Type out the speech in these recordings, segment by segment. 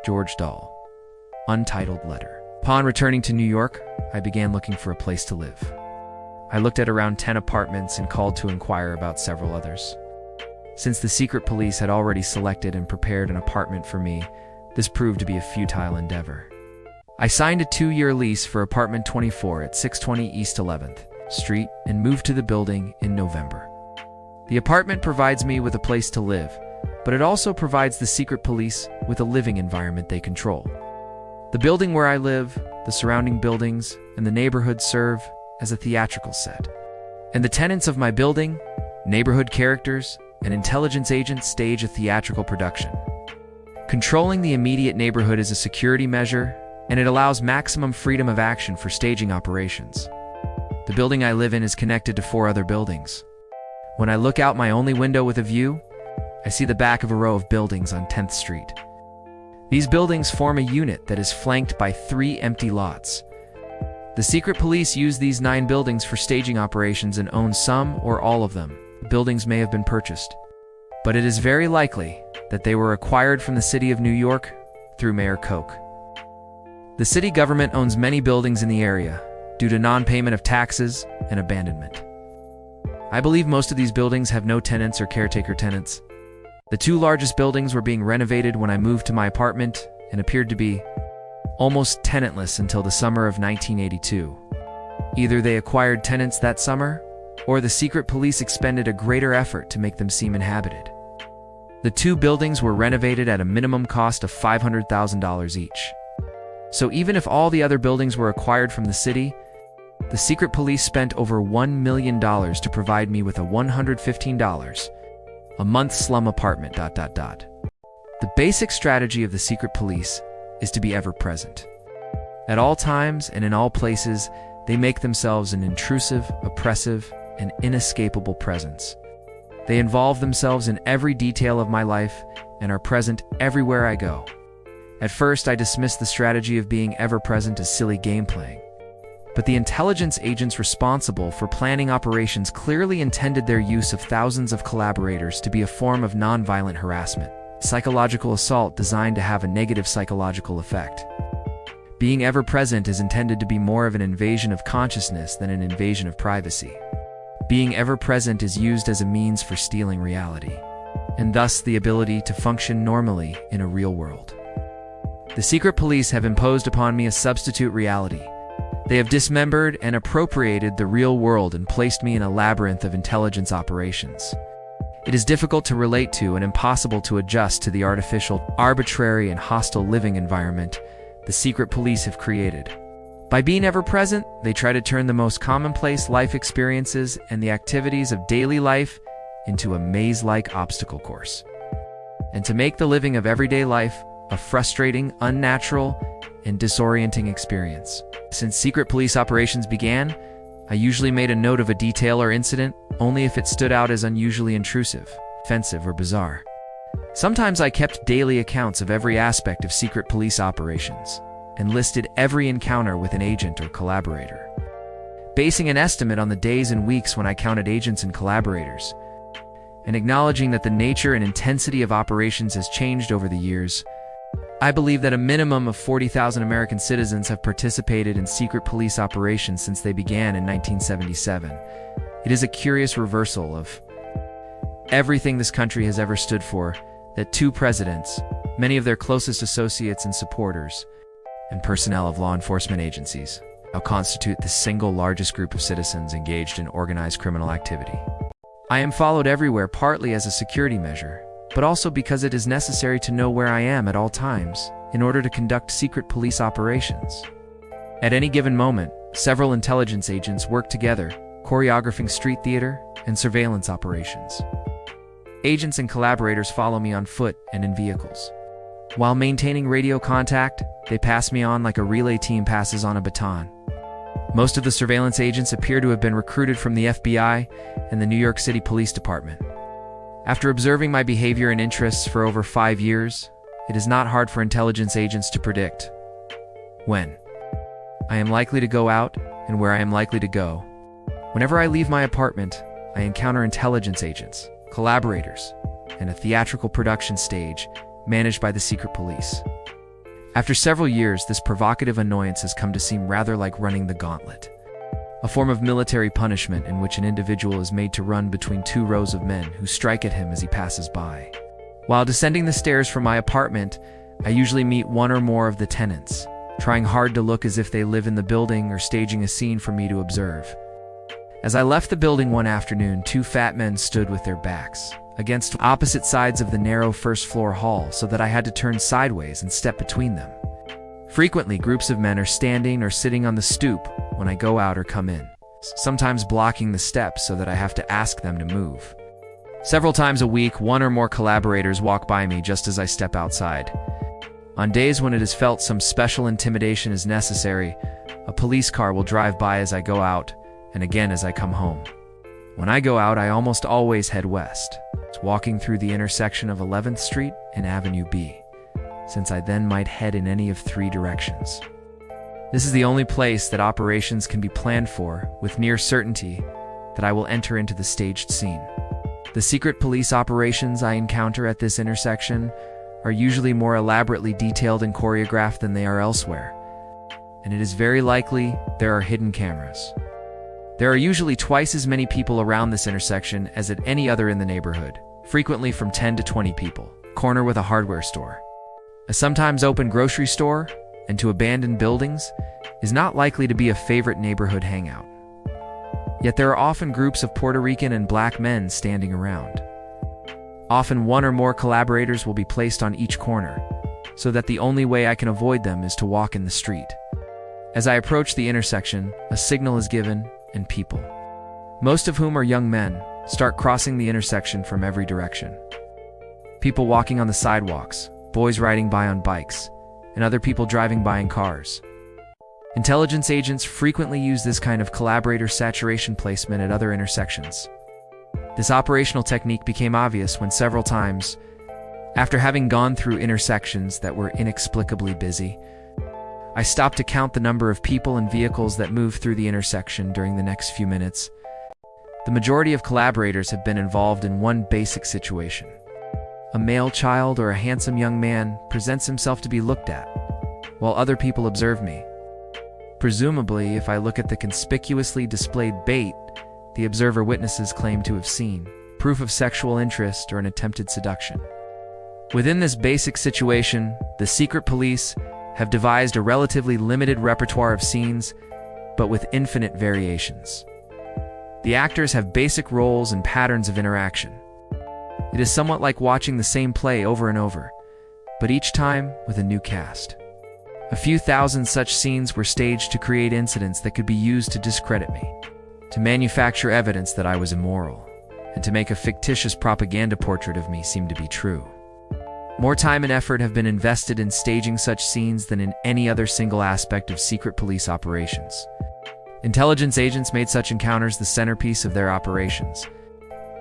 George Dahl. Untitled letter. Upon returning to New York, I began looking for a place to live. I looked at around 10 apartments and called to inquire about several others. Since the secret police had already selected and prepared an apartment for me, this proved to be a futile endeavor. I signed a 2-year lease for apartment 24 at 620 East 11th Street and moved to the building in November. The apartment provides me with a place to live, but it also provides the secret police with a living environment they control. The building where I live, the surrounding buildings, and the neighborhood serve as a theatrical set. And the tenants of my building, neighborhood characters, and intelligence agents stage a theatrical production. Controlling the immediate neighborhood is a security measure, and it allows maximum freedom of action for staging operations. The building I live in is connected to 4 other buildings. When I look out my only window with a view, I see the back of a row of buildings on 10th Street. These buildings form a unit that is flanked by 3 empty lots. The secret police use these 9 buildings for staging operations and own some or all of them. The buildings may have been purchased, but it is very likely that they were acquired from the city of New York through Mayor Koch. The city government owns many buildings in the area due to non-payment of taxes and abandonment. I believe most of these buildings have no tenants or caretaker tenants. The 2 largest buildings were being renovated when I moved to my apartment and appeared to be almost tenantless until the summer of 1982. Either they acquired tenants that summer, or the secret police expended a greater effort to make them seem inhabited. The 2 buildings were renovated at a minimum cost of $500,000 each. So even if all the other buildings were acquired from the city, the secret police spent over $1 million to provide me with a $115 a month slum apartment. The basic strategy of the secret police is to be ever present. At all times and in all places, they make themselves an intrusive, oppressive, and inescapable presence. They involve themselves in every detail of my life and are present everywhere I go. At first, I dismissed the strategy of being ever present as silly game playing. But the intelligence agents responsible for planning operations clearly intended their use of thousands of collaborators to be a form of nonviolent harassment, psychological assault designed to have a negative psychological effect. Being ever present is intended to be more of an invasion of consciousness than an invasion of privacy. Being ever present is used as a means for stealing reality, and thus the ability to function normally in a real world. The secret police have imposed upon me a substitute reality. They have dismembered and appropriated the real world and placed me in a labyrinth of intelligence operations. It is difficult to relate to and impossible to adjust to the artificial, arbitrary, and hostile living environment the secret police have created. By being ever present, they try to turn the most commonplace life experiences and the activities of daily life into a maze-like obstacle course, and to make the living of everyday life a frustrating, unnatural, and disorienting experience. Since secret police operations began, I usually made a note of a detail or incident only if it stood out as unusually intrusive, offensive, or bizarre. Sometimes I kept daily accounts of every aspect of secret police operations and listed every encounter with an agent or collaborator, basing an estimate on the days and weeks when I counted agents and collaborators, and acknowledging that the nature and intensity of operations has changed over the years. I believe that a minimum of 40,000 American citizens have participated in secret police operations since they began in 1977. It is a curious reversal of everything this country has ever stood for, that 2 presidents, many of their closest associates and supporters, and personnel of law enforcement agencies now constitute the single largest group of citizens engaged in organized criminal activity. I am followed everywhere partly as a security measure, but also because it is necessary to know where I am at all times in order to conduct secret police operations. At any given moment, several intelligence agents work together, choreographing street theater and surveillance operations. Agents and collaborators follow me on foot and in vehicles. While maintaining radio contact, they pass me on like a relay team passes on a baton. Most of the surveillance agents appear to have been recruited from the FBI and the New York City Police Department. After observing my behavior and interests for over 5 years, it is not hard for intelligence agents to predict when I am likely to go out and where I am likely to go. Whenever I leave my apartment, I encounter intelligence agents, collaborators, and a theatrical production stage managed by the secret police. After several years, this provocative annoyance has come to seem rather like running the gauntlet, a form of military punishment in which an individual is made to run between two rows of men who strike at him as he passes by. While descending the stairs from my apartment, I usually meet one or more of the tenants, trying hard to look as if they live in the building or staging a scene for me to observe. As I left the building one afternoon, two fat men stood with their backs against opposite sides of the narrow first-floor hall so that I had to turn sideways and step between them. Frequently, groups of men are standing or sitting on the stoop when I go out or come in, sometimes blocking the steps so that I have to ask them to move. Several times a week, one or more collaborators walk by me just as I step outside. On days when it is felt some special intimidation is necessary, a police car will drive by as I go out, and again as I come home. When I go out, I almost always head west, walking through the intersection of 11th Street and Avenue B, since I then might head in any of three directions. This is the only place that operations can be planned for, with near certainty that I will enter into the staged scene. The secret police operations I encounter at this intersection are usually more elaborately detailed and choreographed than they are elsewhere, and it is very likely there are hidden cameras. There are usually twice as many people around this intersection as at any other in the neighborhood, frequently from 10 to 20 people. Corner with a hardware store, a sometimes open grocery store, and to abandoned buildings is not likely to be a favorite neighborhood hangout. Yet there are often groups of Puerto Rican and black men standing around. Often one or more collaborators will be placed on each corner, so that the only way I can avoid them is to walk in the street. As I approach the intersection, a signal is given, and people, most of whom are young men, start crossing the intersection from every direction. People walking on the sidewalks, boys riding by on bikes, and other people driving by in cars. Intelligence agents frequently use this kind of collaborator saturation placement at other intersections. This operational technique became obvious when several times, after having gone through intersections that were inexplicably busy, I stopped to count the number of people and vehicles that moved through the intersection during the next few minutes. The majority of collaborators have been involved in one basic situation. A male child or a handsome young man presents himself to be looked at, while other people observe me. Presumably, if I look at the conspicuously displayed bait, the observer witnesses claim to have seen proof of sexual interest or an attempted seduction. Within this basic situation, the secret police have devised a relatively limited repertoire of scenes, but with infinite variations. The actors have basic roles and patterns of interaction. It is somewhat like watching the same play over and over, but each time with a new cast. A few thousand such scenes were staged to create incidents that could be used to discredit me, to manufacture evidence that I was immoral, and to make a fictitious propaganda portrait of me seem to be true. More time and effort have been invested in staging such scenes than in any other single aspect of secret police operations. Intelligence agents made such encounters the centerpiece of their operations,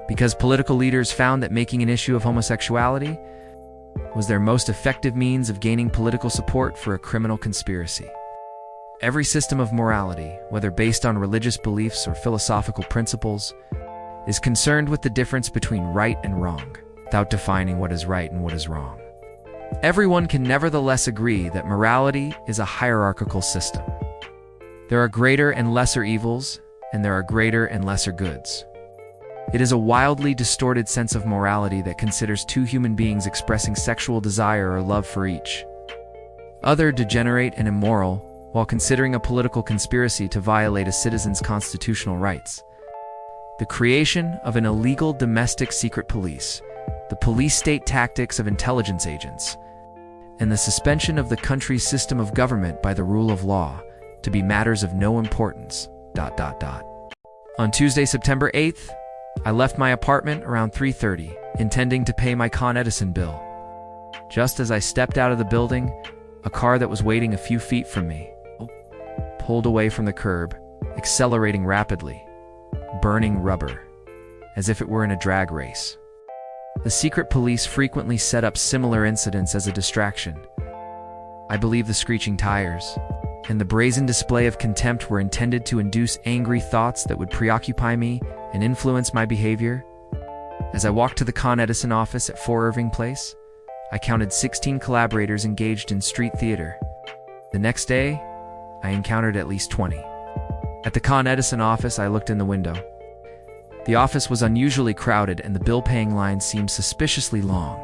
because political leaders found that making an issue of homosexuality was their most effective means of gaining political support for a criminal conspiracy. Every system of morality, whether based on religious beliefs or philosophical principles, is concerned with the difference between right and wrong, without defining what is right and what is wrong. Everyone can nevertheless agree that morality is a hierarchical system. There are greater and lesser evils, and there are greater and lesser goods. It is a wildly distorted sense of morality that considers two human beings expressing sexual desire or love for each other degenerate and immoral, while considering a political conspiracy to violate a citizen's constitutional rights. The creation of an illegal domestic secret police, the police-state tactics of intelligence agents, and the suspension of the country's system of government by the rule of law to be matters of no importance. On Tuesday, September 8th, I left my apartment around 3:30, intending to pay my Con Edison bill. Just as I stepped out of the building, a car that was waiting a few feet from me pulled away from the curb, accelerating rapidly, burning rubber, as if it were in a drag race. The secret police frequently set up similar incidents as a distraction. I believe the screeching tires and the brazen display of contempt were intended to induce angry thoughts that would preoccupy me and influence my behavior. As I walked to the Con Edison office at 4 Irving Place, I counted 16 collaborators engaged in street theater. The next day, I encountered at least 20. At the Con Edison office, I looked in the window. The office was unusually crowded and the bill-paying line seemed suspiciously long.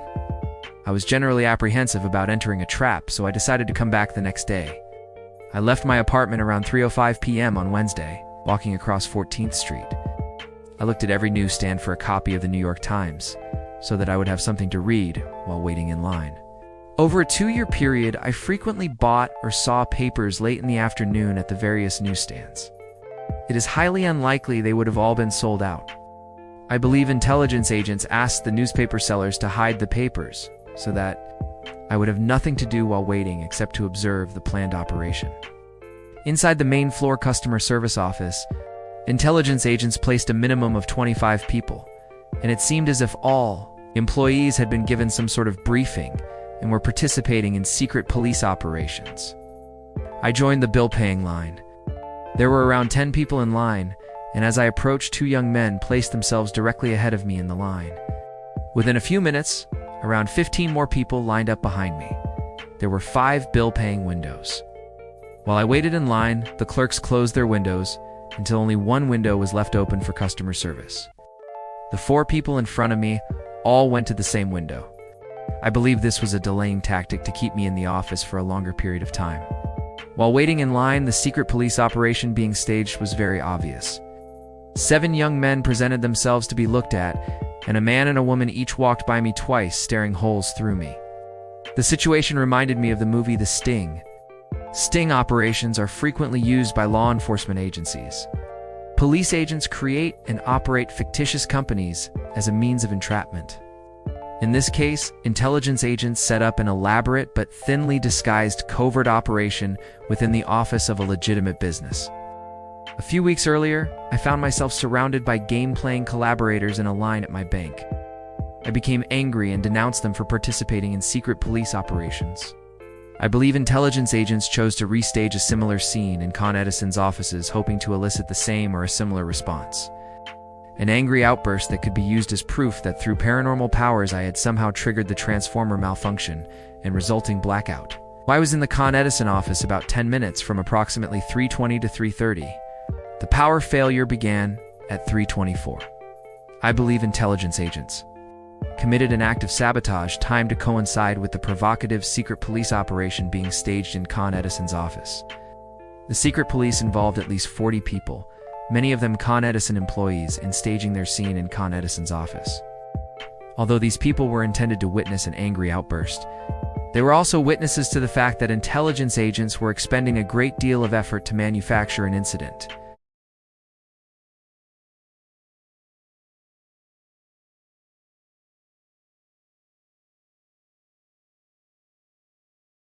I was generally apprehensive about entering a trap, so I decided to come back the next day. I left my apartment around 3:05 p.m. on Wednesday, walking across 14th Street. I looked at every newsstand for a copy of the New York Times, so that I would have something to read while waiting in line. Over a 2-year period, I frequently bought or saw papers late in the afternoon at the various newsstands. It is highly unlikely they would have all been sold out. I believe intelligence agents asked the newspaper sellers to hide the papers, so that I would have nothing to do while waiting except to observe the planned operation. Inside the main floor customer service office, intelligence agents placed a minimum of 25 people, and it seemed as if all employees had been given some sort of briefing and were participating in secret police operations. I joined the bill-paying line. There were around 10 people in line, and as I approached, 2 young men placed themselves directly ahead of me in the line. Within a few minutes, around 15 more people lined up behind me. There were 5 bill-paying windows. While I waited in line, the clerks closed their windows until only one window was left open for customer service. The 4 people in front of me all went to the same window. I believe this was a delaying tactic to keep me in the office for a longer period of time. While waiting in line, the secret police operation being staged was very obvious. 7 young men presented themselves to be looked at, and a man and a woman each walked by me twice, staring holes through me. The situation reminded me of the movie The Sting. Sting operations are frequently used by law enforcement agencies. Police agents create and operate fictitious companies as a means of entrapment. In this case, intelligence agents set up an elaborate but thinly disguised covert operation within the office of a legitimate business. A few weeks earlier, I found myself surrounded by game-playing collaborators in a line at my bank. I became angry and denounced them for participating in secret police operations. I believe intelligence agents chose to restage a similar scene in Con Edison's offices, hoping to elicit the same or a similar response. An angry outburst that could be used as proof that through paranormal powers I had somehow triggered the transformer malfunction and resulting blackout. I was in the Con Edison office about 10 minutes from approximately 3:20 to 3:30. The power failure began at 3:24. I believe intelligence agents committed an act of sabotage timed to coincide with the provocative secret police operation being staged in Con Edison's office. The secret police involved at least 40 people, many of them Con Edison employees, in staging their scene in Con Edison's office. Although these people were intended to witness an angry outburst, they were also witnesses to the fact that intelligence agents were expending a great deal of effort to manufacture an incident.